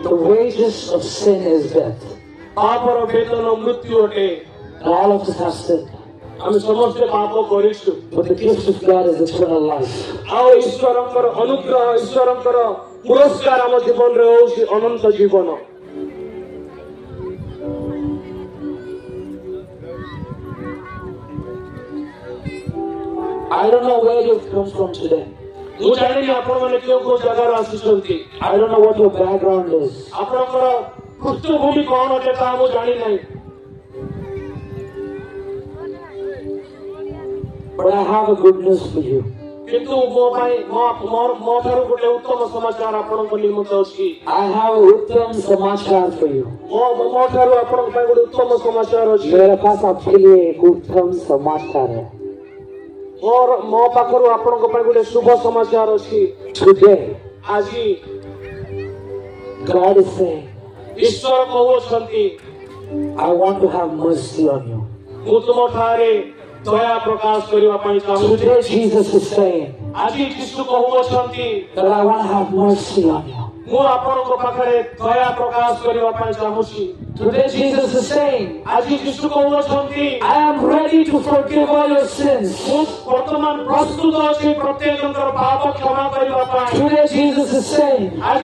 The wages of sin is death. पापर वेतन मृत्यु अटे. All of us have sinned. हम समस्त पाप करिछु. But the gift of God is eternal life. आओ ईश्वरंकर अनुग्रह ईश्वरंकर पुरस्कार हम जीवन रे होउछि अनंत जीवन. I don't know where you've come from today. मु जानि आपण माने केउ जगह रे आसीछंती. I don't know what your background is. आपनकर पृष्ठभूमि कोन अटे ता मु जानि नै. But I have a good news for you. किंतु मो भाई मो थारु गोटे उत्तम समाचार आपण को निमंत्रण अछि. I have a उत्तम समाचार for you. मो थारु आपण को गोटे उत्तम समाचार अछि. मेरे पास आपके लिए एक उत्तम समाचार है. और मो पाखरु आपण को गोटे शुभ समाचार अछि. Today, आजी God is saying, Ishwar कहउछंती, I want to have mercy on you. मु तुम ठारे दया प्रकाश करिवा पई चाहू. Today, Jesus is saying आजी यीशु कहउछंती that I want to have mercy on you. मु आपण को पाखरे दया प्रकाश करिवा पई चाहूसी. Today, Jesus is saying, आजी यीशु कहउछंती I am ready to forgive all your sins. मु वर्तमान प्रस्तुत अछि प्रत्येककर पाप क्षमा करिवा पई. Today, Jesus is saying,